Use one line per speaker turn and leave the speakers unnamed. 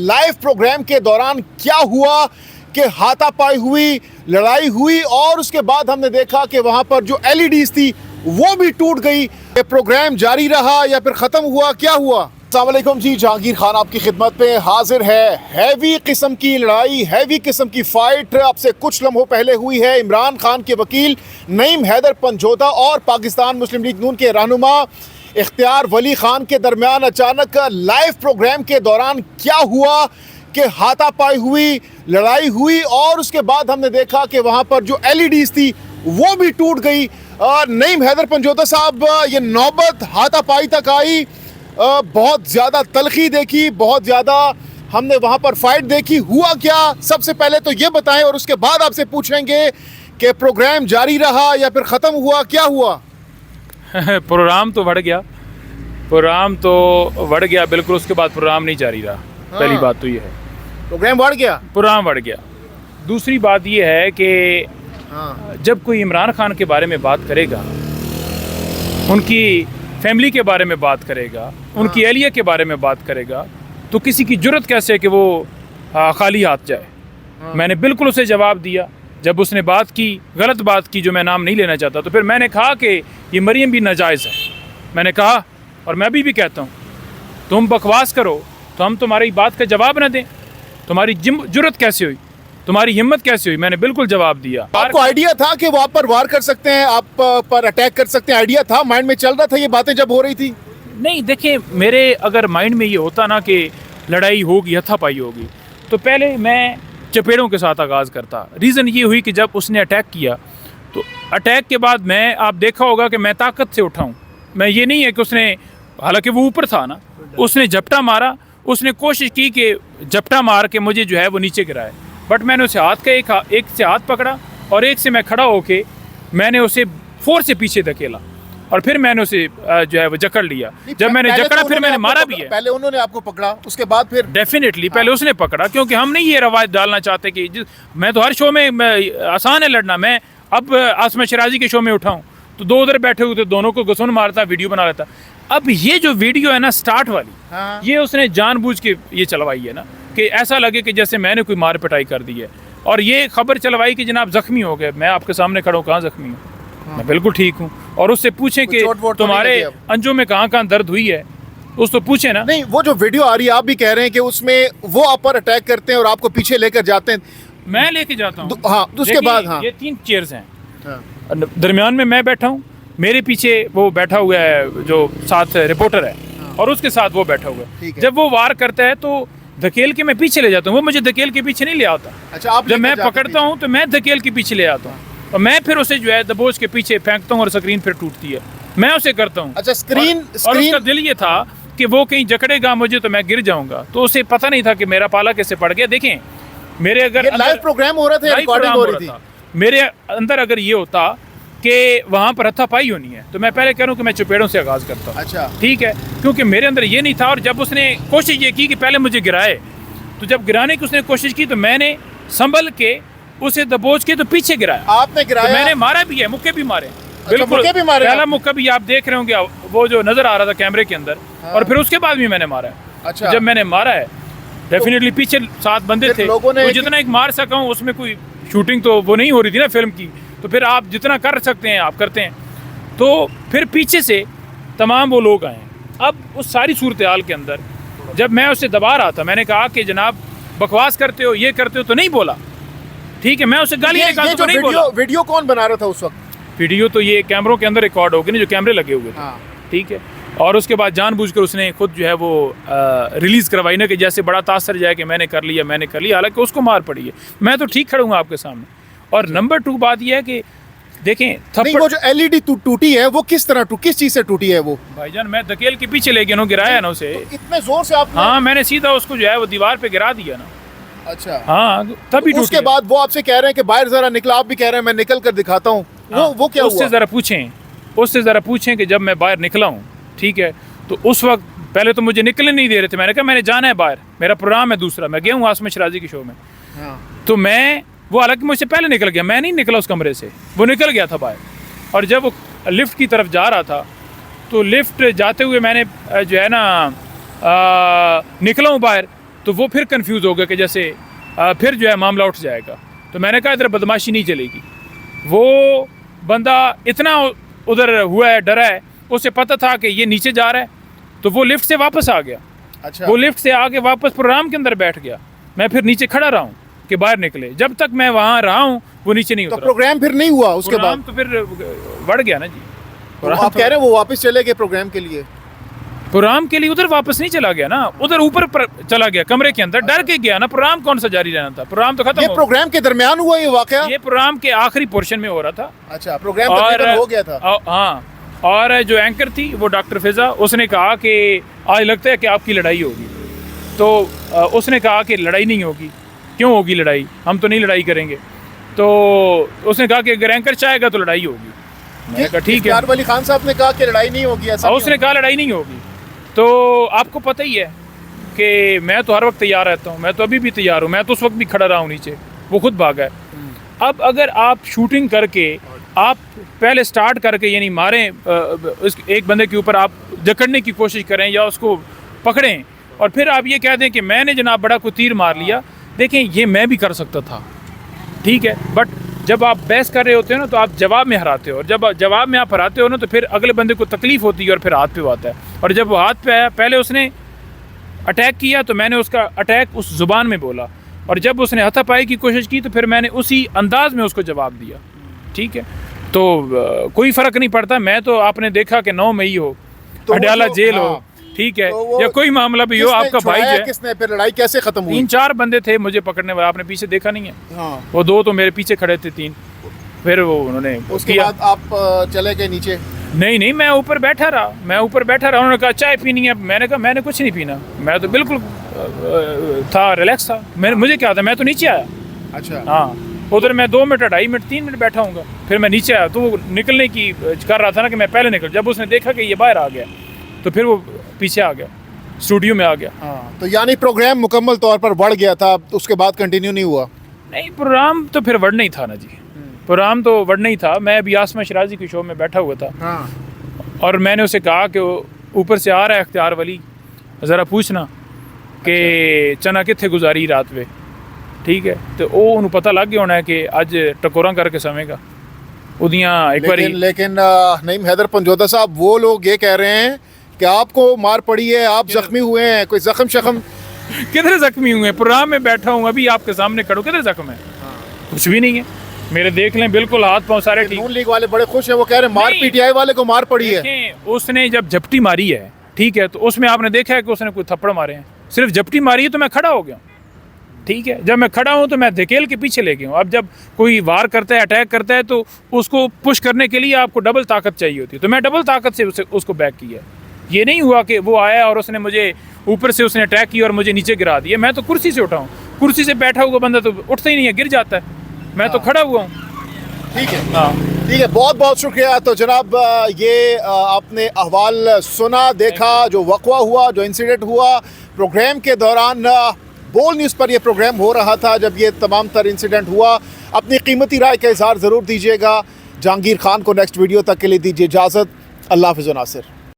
Live programme के दौरान क्या हुआ कि हाथापाई हुई, लड़ाई हुई और उसके बाद हमने देखा कि वहां पर जो एलईडीज थी वो भी टूट गई। ये प्रोग्राम जारी रहा या फिर खत्म हुआ, क्या हुआ? अस्सलाम वालेकुम जी, जहांगीर खान आपकी खिदमत पे हाजिर है। हैवी किस्म की लड़ाई, हैवी किस्म की फाइट अब से कुछ लम्हों पहले हुई है। इमरान खान के वकील नईम हैदर पंजोता और पाकिस्तान मुस्लिम लीग नून के रहनुमा इख्तियार वली खान के दरमियान अचानक लाइव प्रोग्राम के दौरान क्या हुआ कि हाथापाई हुई, लड़ाई हुई और उसके बाद हमने देखा कि वहां पर जो एलईडीज थी वो भी टूट गई। नईम हैदर पंजोता साहब, ये नौबत हाथापाई तक आई, बहुत ज़्यादा तलखी देखी, बहुत ज़्यादा हमने वहाँ पर फाइट देखी। हुआ क्या, सबसे पहले तो ये बताएं और उसके बाद आपसे पूछेंगे कि प्रोग्राम जारी रहा या फिर ख़त्म हुआ, क्या हुआ?
प्रोग्राम तो बढ़ गया बिल्कुल। उसके बाद प्रोग्राम नहीं जारी रहा। पहली बात तो ये है,
प्रोग्राम बढ़ गया।
प्रोग्राम बढ़ गया। दूसरी बात ये है कि जब कोई इमरान खान के बारे में बात करेगा, उनकी फैमिली के बारे में बात करेगा, उनकी एहलिया के बारे में बात करेगा, तो किसी की जुर्रत कैसे है कि वो खाली हाथ जाए। मैंने बिल्कुल उसे जवाब दिया जब उसने बात की, गलत बात की, जो मैं नाम नहीं लेना चाहता। तो फिर मैंने कहा कि ये मरियम भी नाजायज़ है। मैंने कहा, और मैं अभी भी कहता हूँ, तुम बकवास करो तो हम तुम्हारी बात का जवाब न दें? तुम्हारी जुर्रत कैसे हुई, तुम्हारी हिम्मत कैसे हुई? मैंने बिल्कुल जवाब दिया।
आपको आइडिया था कि वो आप पर वार कर सकते हैं, आप पर अटैक कर सकते हैं? आइडिया था, माइंड में चल रहा था ये बातें जब हो रही थी?
नहीं, देखिए, मेरे अगर माइंड में ये होता ना कि लड़ाई होगी, हथापाई होगी, तो पहले मैं चपेड़ों के साथ आगाज़ करता। रीज़न ये हुई कि जब उसने अटैक किया तो अटैक के बाद मैं, आप देखा होगा कि मैं ताकत से उठाऊँ। मैं, ये नहीं है कि उसने, हालांकि वो ऊपर था ना, उसने झपटा मारा, उसने कोशिश की कि झपटा मार के मुझे जो है वो नीचे गिराए, बट मैंने उसे हाथ का एक से हाथ पकड़ा और एक से मैं खड़ा होके मैंने उसे फोर से पीछे धकेला और फिर मैंने उसे जो है वो जकड़ लिया। जब मैंने जकड़ा फिर मैंने मारा भी है।
पहले उन्होंने आपको पकड़ा, उसके बाद फिर
डेफिनेटली पहले उसने पकड़ा, क्योंकि हम नहीं ये रवायत डालना चाहते कि मैं तो हर शो में आसान है लड़ना। मैं अब आसमा शराजी के शो में उठाऊँ तो दो उधर बैठे हुए थे, दोनों को घुसन मारता, वीडियो बना लेता। अब ये जो वीडियो है ना स्टार्ट वाली, ये उसने जानबूझ के ये चलवाई है ना कि ऐसा लगे कि जैसे मैंने कोई मार पिटाई कर दी है, और ये खबर चलवाई कि जनाब जख्मी हो गए। मैं आपके सामने खड़ा हूँ, कहाँ जख्मी हूँ? मैं बिल्कुल ठीक हूँ। और उससे पूछें कि तुम्हारे अंजों में कहाँ कहाँ दर्द हुई है, उसको पूछे ना।
नहीं, वो जो वीडियो आ रही है, आप भी कह रहे हैं कि उसमें वो आप पर अटैक करते हैं और आपको पीछे लेकर जाते हैं।
मैं लेके जाता हूँ।
हाँ, उसके बाद
ये 3 चेयर्स हैं, दरमियान में मैं बैठा हूँ, मेरे पीछे वो बैठा हुआ है जो साथ रिपोर्टर है, और उसके साथ वो बैठा हुआ है। जब वो वार करता है तो धकेल के मैं पीछे ले जाता हूँ, वो मुझे धकेल के पीछे नहीं ले आता।
अच्छा, आप
जब मैं पकड़ता हूँ तो मैं धकेल के पीछे ले आता हूँ और मैं फिर उसे जो है दबोच के पीछे फेंकता हूँ और स्क्रीन फिर टूटती है। मैं उसे करता हूँ।
अच्छा, स्क्रीन
और उसका दिल ये था कि वो कहीं जकड़ेगा मुझे तो मैं गिर जाऊंगा, तो उसे पता नहीं था कि मेरा पाला कैसे पड़ गया। देखें, मेरे अगर
लाइव प्रोग्राम हो रहा था, रिकॉर्डिंग हो रही थी,
मेरे अंदर अगर ये होता कि वहाँ पर हथापाई होनी है तो मैं पहले कह रहा हूँ कि मैं चपेड़ों से आगाज़ करता हूँ।
अच्छा,
ठीक है, क्योंकि मेरे अंदर ये नहीं था। और जब उसने कोशिश ये की कि पहले मुझे गिराए, तो जब गिराने की उसने कोशिश की तो मैंने संभल के उसे दबोच के तो पीछे गिराया।
आपने गिराया?
तो मैंने मारा भी है, मुक्के भी मारे।
बिल्कुल, मुक्के भी मारे।
पहला मुक्का भी आप देख रहे होंगे, वो जो नजर आ रहा था कैमरे के अंदर, और फिर उसके बाद भी मैंने मारा है।
अच्छा,
जब मैंने मारा है, डेफिनेटली पीछे 7 बंदे थे,
लोगों ने
तो जितना एक मार सका हूँ, उसमें कोई शूटिंग तो वो नहीं हो रही थी ना फिल्म की, तो फिर आप जितना कर सकते हैं आप करते हैं। तो फिर पीछे से तमाम वो लोग आए। अब उस सारी सूरत हाल के अंदर जब मैं उसे दबा रहा था, मैंने कहा कि जनाब बकवास करते हो, ये करते हो, तो नहीं बोला। ठीक है, मैं उसे गाली निकालता तो नहीं बोला।
वीडियो कौन बना रहा था उस वक्त?
वीडियो तो ये कैमरों के अंदर रिकॉर्ड हो गई ना, जो कैमरे लगे हुए थे। ठीक है, और उसके बाद जानबूझकर उसने खुद जो है वो रिलीज़ करवाई ना कि जैसे बड़ा तासर जाए कि मैंने कर लिया। हालांकि उसको मार पड़ी है, मैं तो ठीक खड़ा हूँ आपके सामने। और नंबर 2 बात यह है कि देखें,
वो जो एलईडी टूटी है वो किस तरह किस चीज़ से टूटी है? वो
भाईजान मैं धकेल के पीछे ले गया, गिराया ना उसे।
तो इतने जोर से आपने?
हाँ, मैंने सीधा उसको जो है वो दीवार पे गिरा दिया ना।
अच्छा,
हाँ, तभी
तो उसके बाद वो आपसे कह रहे हैं कि बाहर जरा निकला, आप भी कह रहे हैं मैं निकल कर दिखाता हूँ। वो क्या हुआ? उससे ज़रा पूछें कि जब मैं बाहर निकला हूँ, ठीक है, तो उस वक्त पहले तो मुझे निकलने नहीं दे रहे थे। मैंने कहा मैंने जाना है बाहर, मेरा प्रोग्राम है दूसरा, मैं गया हूँ आसमा शराजी के शो में। तो मैं, वो हालांकि मुझसे पहले निकल गया, मैं नहीं निकला उस कमरे से, वो निकल गया था बाहर। और जब वो लिफ्ट की तरफ जा रहा था तो लिफ्ट जाते हुए मैंने जो है ना निकला हूँ बाहर,
तो वो फिर कंफ्यूज हो गया कि जैसे फिर जो है मामला उठ जाएगा। तो मैंने कहा इधर बदमाशी नहीं चलेगी। वो बंदा इतना उधर हुआ है, डरा है, उसे पता था कि ये नीचे जा रहा है, तो वो लिफ्ट से वापस आ गया।
अच्छा,
वो लिफ्ट से आके वापस प्रोग्राम के अंदर बैठ गया। मैं फिर नीचे खड़ा रहा हूँ कि बाहर निकले। जब तक मैं वहाँ रहा हूँ वो नीचे नहीं
तो
उतरा।
प्रोग्राम फिर नहीं हुआ उसके
प्रोग्राम
बाद?
तो फिर बढ़ गया ना जी।
तो आप कह रहे हैं वो वापस चले गए प्रोग्राम के लिए?
प्रोग्राम के लिए उधर वापस नहीं चला गया ना, उधर ऊपर चला गया कमरे के अंदर, डर के गया ना। प्रोग्राम कौन सा जारी रहना था, प्रोग्राम तो खत्म
ये
हो
प्रोग्राम के दरमियान हुआ ये वाकया?
ये प्रोग्राम के आखिरी पोर्शन में हो रहा था।
अच्छा, प्रोग्राम तकरीबन हो गया था।
हाँ, और जो एंकर थी वो डॉक्टर फिजा, उसने कहा कि आज लगता है कि आपकी लड़ाई होगी। तो उसने कहा कि लड़ाई नहीं होगी। क्यों होगी लड़ाई, हम तो नहीं लड़ाई करेंगे। तो उसने कहा कि अगर एंकर चाहेगा तो लड़ाई होगी। मैंने कहा ठीक है।
इफ्तिखार वली खान साहब ने कहा कि लड़ाई नहीं होगी, ऐसा
उसने कहा लड़ाई नहीं होगी। तो आपको पता ही है कि मैं तो हर वक्त तैयार रहता हूँ, मैं तो अभी भी तैयार हूँ, मैं तो उस वक्त भी खड़ा रहा हूँ नीचे, वो खुद भागा है। अब अगर आप शूटिंग करके आप पहले स्टार्ट करके यानी मारें एक बंदे के ऊपर, आप जकड़ने की कोशिश करें या उसको पकड़ें, और फिर आप ये कह दें कि मैंने जनाब बड़ा को तीर मार लिया, देखें ये मैं भी कर सकता था, ठीक है। बट जब आप बहस कर रहे होते हो ना तो आप जवाब में हराते हो, और जब जवाब में आप हराते हो ना तो फिर अगले बंदे को तकलीफ होती है और फिर हाथ पे वो आता है। और जब वो हाथ पे आया, पहले उसने अटैक किया तो मैंने उसका अटैक उस ज़ुबान में बोला, और जब उसने हाथापाई की कोशिश की तो फिर मैंने उसी अंदाज में उसको जवाब दिया, ठीक है। तो कोई फ़र्क नहीं पड़ता। मैं तो आपने देखा कि 9 मई हो,
तो
अडयाला जेल
हाँ,
हो, ठीक है,
तो
या कोई मामला भी हो, आपका भाई है।
किसने फिर लड़ाई कैसे खत्म हुई?
3-4 बंदे थे मुझे पकड़ने वाले, आपने पीछे देखा नहीं है?
हाँ।
वो 2 तो मेरे पीछे खड़े थे, 3 फिर वो उन्होंने
उसके
किया।
बाद आप चले गए नीचे?
नहीं, मैं ऊपर बैठा रहा, उन्होंने कहा चाय पीनी है, मैंने कहा मैंने कुछ नहीं पीना, मैं तो बिल्कुल था, रिलैक्स था। मुझे क्या था, मैं तो नीचे आया।
अच्छा,
हाँ, उधर मैं 2 मिनट 2.5 मिनट 3 मिनट बैठा हूँगा, फिर मैं नीचे आया। तो वो निकलने की कर रहा था ना कि मैं पहले निकल, जब उसने देखा कि ये बाहर आ गया तो फिर वो पीछे आ गया, स्टूडियो में आ गया।
हाँ, तो यानी प्रोग्राम मुकम्मल तौर पर बढ़ गया था, उसके बाद कंटिन्यू नहीं हुआ?
नहीं, प्रोग्राम तो फिर बढ़ना ही था ना जी, प्रोग्राम तो बढ़ना ही था। मैं अभी आसमा शराजी के शो में बैठा हुआ था।
हाँ।
और मैंने उसे कहा कि ऊपर से आ रहा है इख्तियार वली, ज़रा पूछना कि चना कित्थे गुजारी रात वे, ठीक है। तो वो उन्हें पता लग गया होना है कि अज टकोरा करके समेगा उदियाँ एक बार।
लेकिन नईम हैदर पंजोदा साहब, वो लोग ये कह रहे हैं कि आपको मार पड़ी है, आप जख्मी हुए हैं, कोई जख्म शख्म?
किधर जख्मी हुए? प्रोग्राम में बैठा हूँ, अभी आपके सामने खड़ो, किधर जख्म है? कुछ भी नहीं है मेरे, देख लें, बिल्कुल हाथ पाँव सारे ठीक।
नून लीग वाले बड़े खुश हैं, वो कह रहे हैं मार पीटीआई वाले को मार पड़ी है।
उसने जब झपटी मारी है, ठीक है, तो उसमें आपने देखा है कि उसने कोई थप्पड़ मारे हैं, सिर्फ झपटी मारी है तो मैं खड़ा हो गया, ठीक है। जब मैं खड़ा हूँ तो मैं धकेल के पीछे ले गया हूँ। अब जब कोई वार करता है, अटैक करता है, तो उसको पुश करने के लिए आपको डबल ताकत चाहिए होती है, तो मैं डबल ताकत से उसको बैक किया। ये नहीं हुआ कि वो आया और उसने मुझे ऊपर से उसने अटैक किया और मुझे नीचे गिरा दिया। मैं तो कुर्सी से उठा हूँ, कुर्सी से बैठा हुआ बंदा तो उठता ही नहीं है, गिर जाता है। मैं तो खड़ा हुआ हूँ।
ठीक है,
हाँ,
ठीक है, बहुत बहुत शुक्रिया। तो जनाब, ये आपने अहवाल सुना, देखा, जो वक़्वा हुआ, जो इंसिडेंट हुआ प्रोग्राम के दौरान। बोल न्यूज़ पर यह प्रोग्राम हो रहा था जब ये तमाम तर इंसिडेंट हुआ। अपनी कीमती राय का इज़हार ज़रूर दीजिएगा। जहांगीर खान को नेक्स्ट वीडियो तक के लिए दीजिए इजाज़त। अल्लाह हाफ़िज़ नासिर।